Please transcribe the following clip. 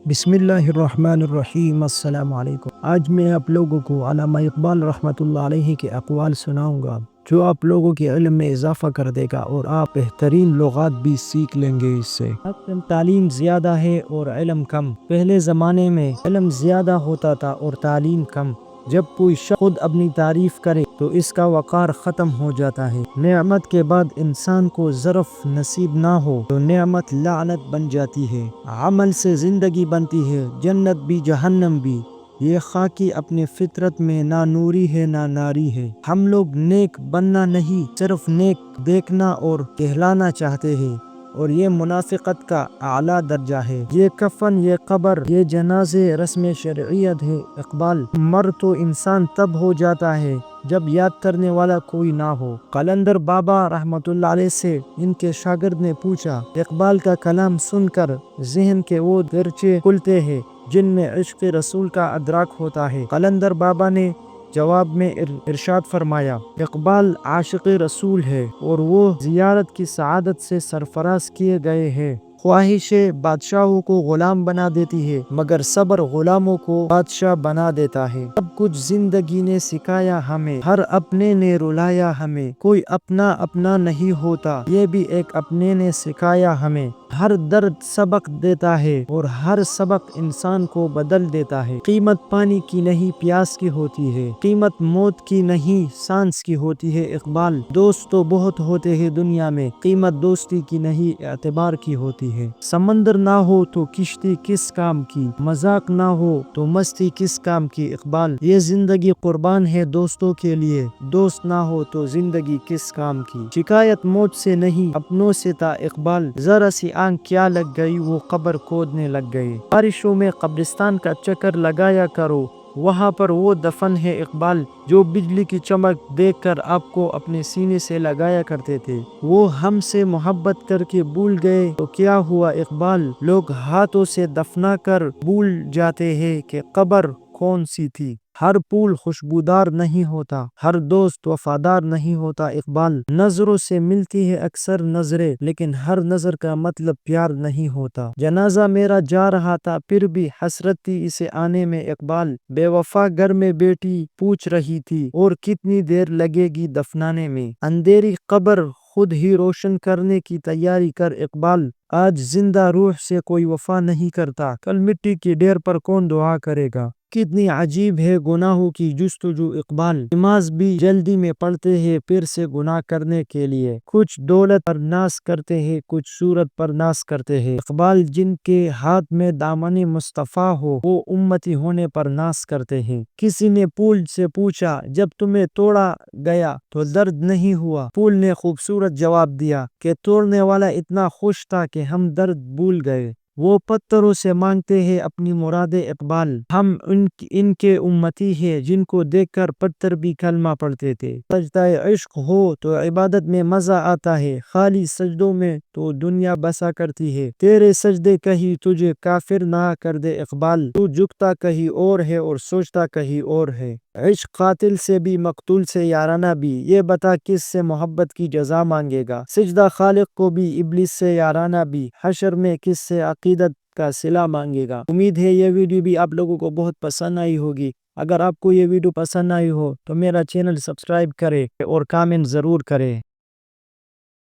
بسم اللہ الرحمن الرحیم۔ السلام علیکم۔ آج میں آپ لوگوں کو علامہ اقبال رحمۃ اللہ علیہ کے اقوال سناؤں گا جو آپ لوگوں کے علم میں اضافہ کر دے گا اور آپ بہترین لغات بھی سیکھ لیں گے اس سے۔ اب تعلیم زیادہ ہے اور علم کم۔ پہلے زمانے میں علم زیادہ ہوتا تھا اور تعلیم کم۔ جب کوئی شخص خود اپنی تعریف کرے تو اس کا وقار ختم ہو جاتا ہے۔ نعمت کے بعد انسان کو ظرف نصیب نہ ہو تو نعمت لعنت بن جاتی ہے۔ عمل سے زندگی بنتی ہے، جنت بھی جہنم بھی۔ یہ خاکی اپنے فطرت میں نہ نوری ہے نہ ناری ہے۔ ہم لوگ نیک بننا نہیں، صرف نیک دیکھنا اور کہلانا چاہتے ہیں، اور یہ منافقت کا اعلیٰ درجہ ہے۔ یہ کفن، یہ قبر، یہ جنازے رسم شرعیت ہے۔ اقبال: مر تو انسان تب ہو جاتا ہے جب یاد کرنے والا کوئی نہ ہو۔ قلندر بابا رحمۃ اللہ علیہ سے ان کے شاگرد نے پوچھا، اقبال کا کلام سن کر ذہن کے وہ درچے کھلتے ہیں جن میں عشق رسول کا ادراک ہوتا ہے۔ قلندر بابا نے جواب میں ارشاد فرمایا، اقبال عاشق رسول ہے اور وہ زیارت کی سعادت سے سرفراز کیے گئے ہیں۔ خواہشیں بادشاہوں کو غلام بنا دیتی ہے مگر صبر غلاموں کو بادشاہ بنا دیتا ہے۔ سب کچھ زندگی نے سکھایا ہمیں، ہر اپنے نے رلایا ہمیں۔ کوئی اپنا اپنا نہیں ہوتا، یہ بھی ایک اپنے نے سکھایا ہمیں۔ ہر درد سبق دیتا ہے اور ہر سبق انسان کو بدل دیتا ہے۔ قیمت پانی کی نہیں پیاس کی ہوتی ہے، قیمت موت کی نہیں سانس کی ہوتی ہے۔ اقبال: دوست تو بہت ہوتے ہیں دنیا میں، قیمت دوستی کی نہیں اعتبار کی ہوتی ہے۔ سمندر نہ ہو تو کشتی کس کام کی، مذاق نہ ہو تو مستی کس کام کی۔ اقبال: یہ زندگی قربان ہے دوستوں کے لیے، دوست نہ ہو تو زندگی کس کام کی۔ شکایت موت سے نہیں اپنوں سے تھا۔ اقبال: ذرا سی آنکھ کیا لگ گئی، وہ قبر کھودنے لگ گئے۔ بارشوں میں قبرستان کا چکر لگایا کرو، وہاں پر وہ دفن ہے اقبال جو بجلی کی چمک دیکھ کر آپ کو اپنے سینے سے لگایا کرتے تھے۔ وہ ہم سے محبت کر کے بھول گئے تو کیا ہوا اقبال، لوگ ہاتھوں سے دفنا کر بھول جاتے ہیں کہ قبر کون سی تھی۔ ہر پھول خوشبودار نہیں ہوتا، ہر دوست وفادار نہیں ہوتا۔ اقبال: نظروں سے ملتی ہے اکثر نظریں، لیکن ہر نظر کا مطلب پیار نہیں ہوتا۔ جنازہ میرا جا رہا تھا پھر بھی حسرت تھی اسے آنے میں۔ اقبال: بے وفا گھر میں بیٹی پوچھ رہی تھی، اور کتنی دیر لگے گی دفنانے میں۔ اندھیری قبر خود ہی روشن کرنے کی تیاری کر۔ اقبال: آج زندہ روح سے کوئی وفا نہیں کرتا، کل مٹی کے ڈھیر پر کون دعا کرے گا۔ کتنی عجیب ہے گناہوں کی جستجو۔ اقبال: نماز بھی جلدی میں پڑھتے ہیں پھر سے گناہ کرنے کے لیے۔ کچھ دولت پر ناز کرتے ہیں، کچھ صورت پر ناز کرتے ہیں۔ اقبال: جن کے ہاتھ میں دامن مصطفیٰ ہو وہ امتی ہونے پر ناز کرتے ہیں۔ کسی نے پھول سے پوچھا، جب تمہیں توڑا گیا تو درد نہیں ہوا؟ پھول نے خوبصورت جواب دیا کہ توڑنے والا اتنا خوش تھا کہ ہم درد بھول گئے۔ وہ پتھروں سے مانگتے ہیں اپنی مرادیں۔ اقبال: ہم ان کے امتی ہیں جن کو دیکھ کر پتھر بھی کلمہ پڑھتے تھے۔ سجدہ عشق ہو تو عبادت میں مزہ آتا ہے، خالی سجدوں میں تو دنیا بسا کرتی ہے۔ تیرے سجدے کہیں تجھے کافر نہ کر دے۔ اقبال: تو جھکتا کہیں اور ہے اور سوچتا کہیں اور ہے۔ عشق قاتل سے بھی مقتول سے یارانہ بھی، یہ بتا کس سے محبت کی جزا مانگے گا۔ سجدہ خالق کو بھی ابلیس سے یارانہ بھی، حشر میں کس سے عقیدت کا صلہ مانگے گا۔ امید ہے یہ ویڈیو بھی آپ لوگوں کو بہت پسند آئی ہوگی۔ اگر آپ کو یہ ویڈیو پسند آئی ہو تو میرا چینل سبسکرائب کرے اور کامنٹ ضرور کرے۔